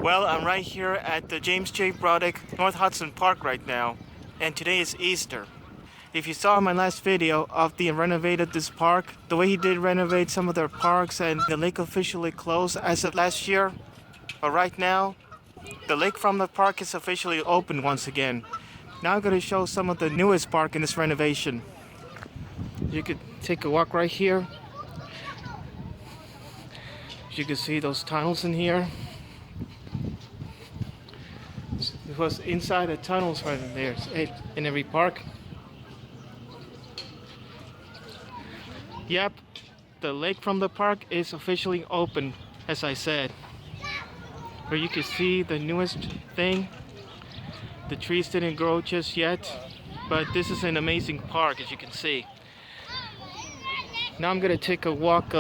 Well, I'm right here at the James J. Braddock North Hudson Park right now, and today is Easter. If you saw my last video of the renovated this park, the way he did renovate some of their parks and the lake officially closed as of last year, but right now, the lake from the park is officially open once again. Now I'm going to show some of the newest park in this renovation. You could take a walk right here. You can see those tunnels in here. It was inside the tunnels right in there, in every park. Yep, the lake from the park is officially open, as I said. Where you can see the newest thing. The trees didn't grow just yet, but this is an amazing park, as you can see. Now I'm gonna take a walk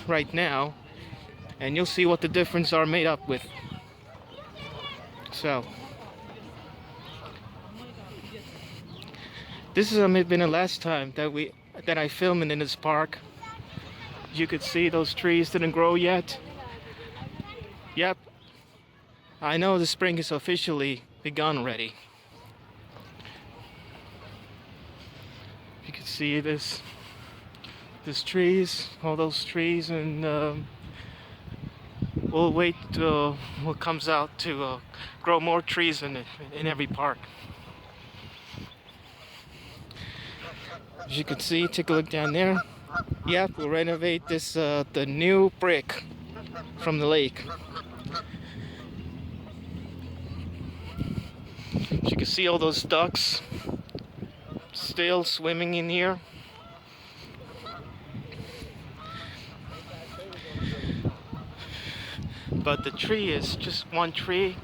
right now, and you'll see what the difference are made up with. So, this has been the last time that I filmed in this park. You could see those trees didn't grow yet. Yep, I know the spring is officially begun already. You can see this trees, all those trees, and we'll wait till what comes out to grow more trees in every park. As you can see, take a look down there. Yep, we'll renovate this the new brick from the lake. As you can see, all those ducks still swimming in here. But the tree is just one tree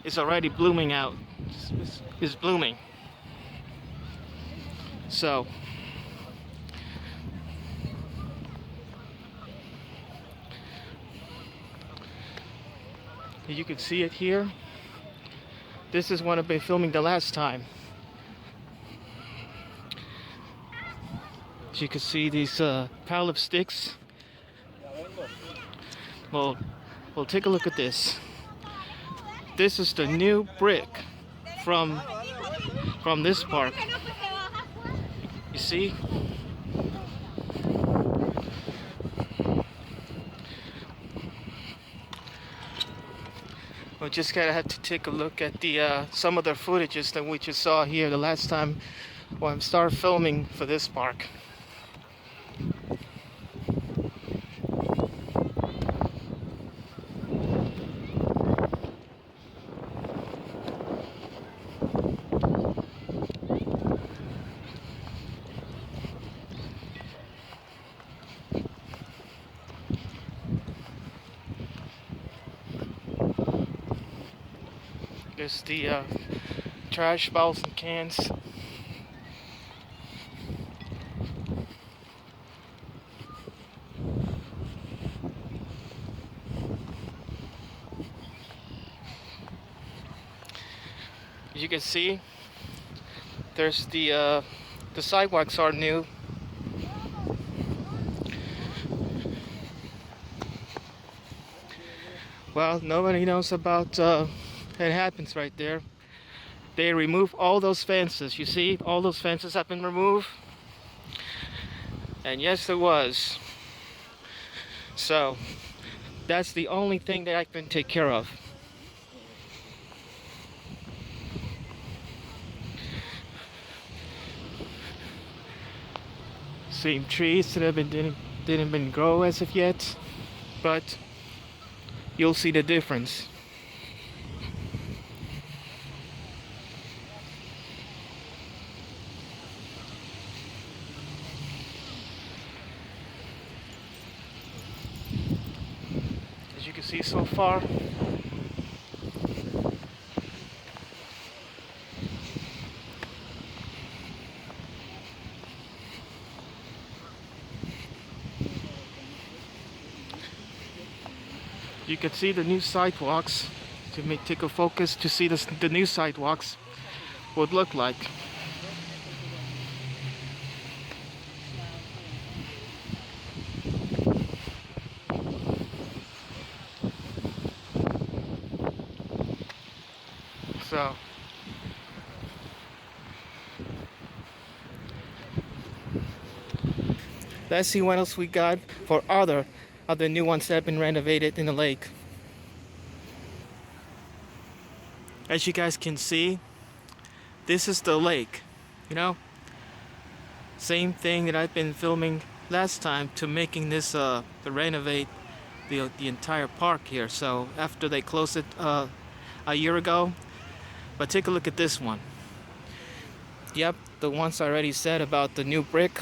is already blooming out. Is blooming. So you can see it here. This is what I've been filming the last time. As you can see, these pile of sticks. Well, take a look at this. This is the new brick from this park. You see? We just gotta have to take a look at the some of the footages that we just saw here the last time when I started filming for this park. There's the trash bottles and cans. As you can see, there's the sidewalks are new. Well, nobody knows about it happens right there. They remove all those fences. You see, all those fences have been removed. And yes, there was. So that's the only thing that I can take care of. Same trees that didn't been grow as of yet, but you'll see the difference. As you can see so far, you can see the new sidewalks. To take a focus to see the new sidewalks would look like. Let's see what else we got for other new ones that have been renovated in the lake. As you guys can see, this is the lake. You know, same thing that I've been filming last time to making this to renovate the entire park here. So after they closed it a year ago, but take a look at this one. Yep, the ones I already said about the new brick.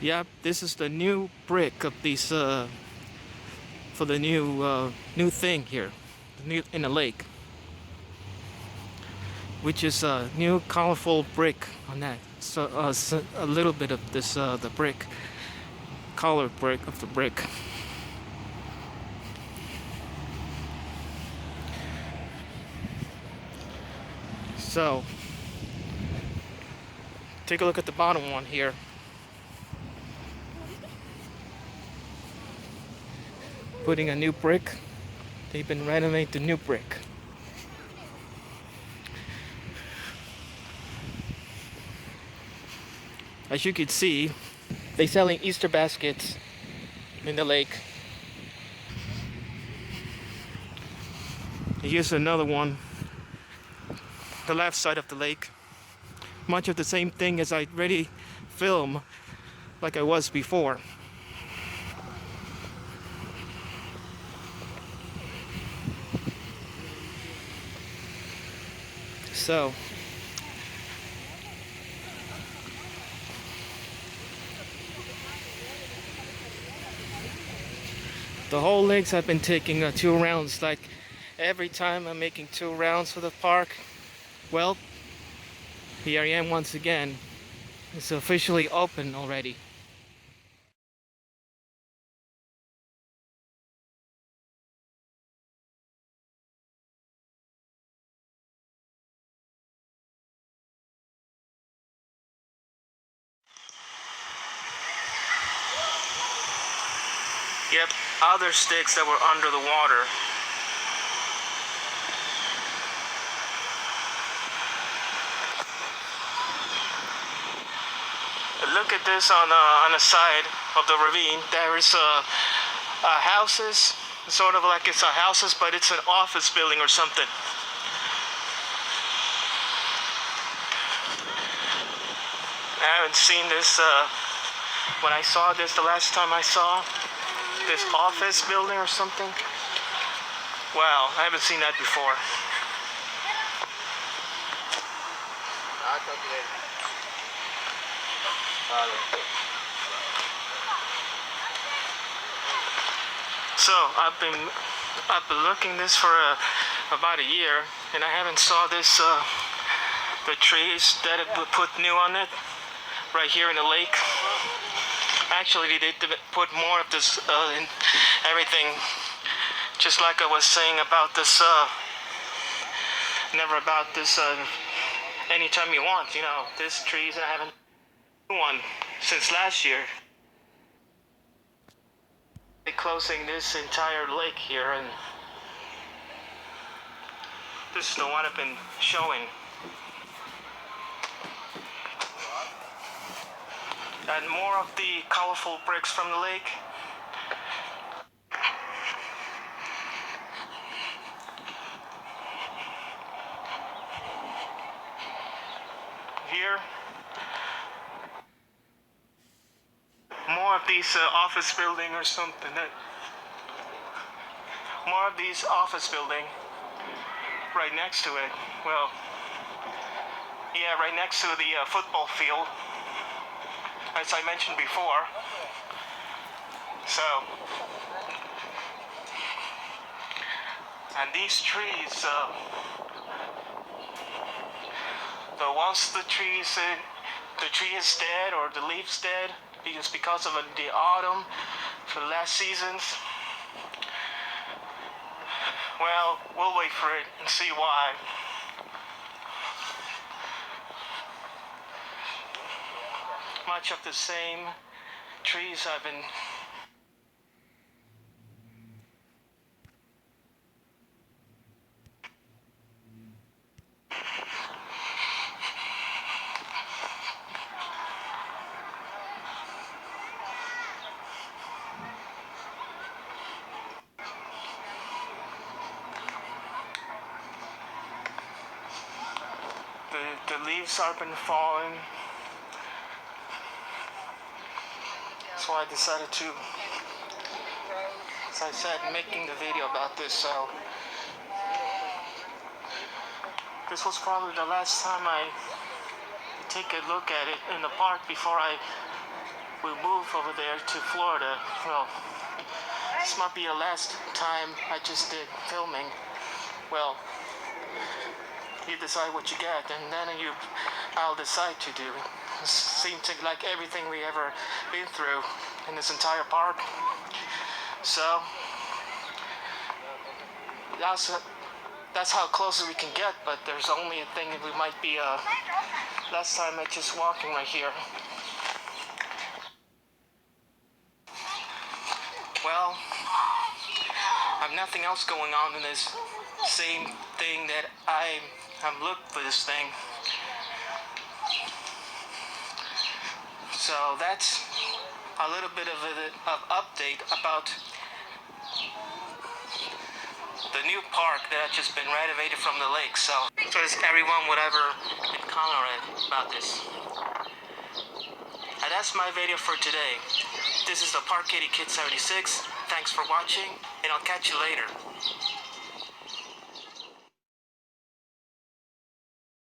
Yep, this is the new brick of these for the new thing here, in the lake, which is a new colorful brick on that. So a little bit of this the brick, color brick of the brick. So take a look at the bottom one here. Putting a new brick. They've been renovating the new brick. As you can see, they're selling Easter baskets in the lake. Here's another one, the left side of the lake. Much of the same thing as I already filmed like I was before. So the whole legs have been taking 2 rounds. Like every time I'm making 2 rounds for the park. Well, here I am once again. It's officially open already. Yep, other sticks that were under the water. Look at this on the side of the ravine. There is houses, sort of like it's a houses, but it's an office building or something. I haven't seen this when I saw this the last time I saw this office building or something. Wow, I haven't seen that before. So I've been looking this for about a year, and I haven't saw this the trees that have put new on it right here in the lake. Actually, they did put more of this in everything, just like I was saying about this never about this anytime you want, you know, this trees, and I haven't seen one since last year. They're closing this entire lake here, and this is the one I've been showing. And more of the colorful bricks from the lake. Here, more of these office building or something. More of these office building right next to it. Well, yeah, right next to the football field, as I mentioned before. So, and these trees, once the tree is dead or the leaves dead, because of the autumn for the last seasons. Well, we'll wait for it and see why. Much of the same trees I've been leaves are been falling. That's why I decided to, as I said, making the video about this. So this was probably the last time I take a look at it in the park before we move over there to Florida. Well, this might be the last time I just did filming. Well, you decide what you get, and then I'll decide to do. It seems like everything we ever been through in this entire park. So that's how close we can get, but there's only a thing that we might be last time I just walking right here. Well, I have nothing else going on in this same thing that I'm looking for this thing. So that's a little bit of an update about the new park that has just been renovated from the lake. So does everyone would ever encounter about this. And that's my video for today. This is the Park Kitty Kid 76. Thanks for watching, and I'll catch you later.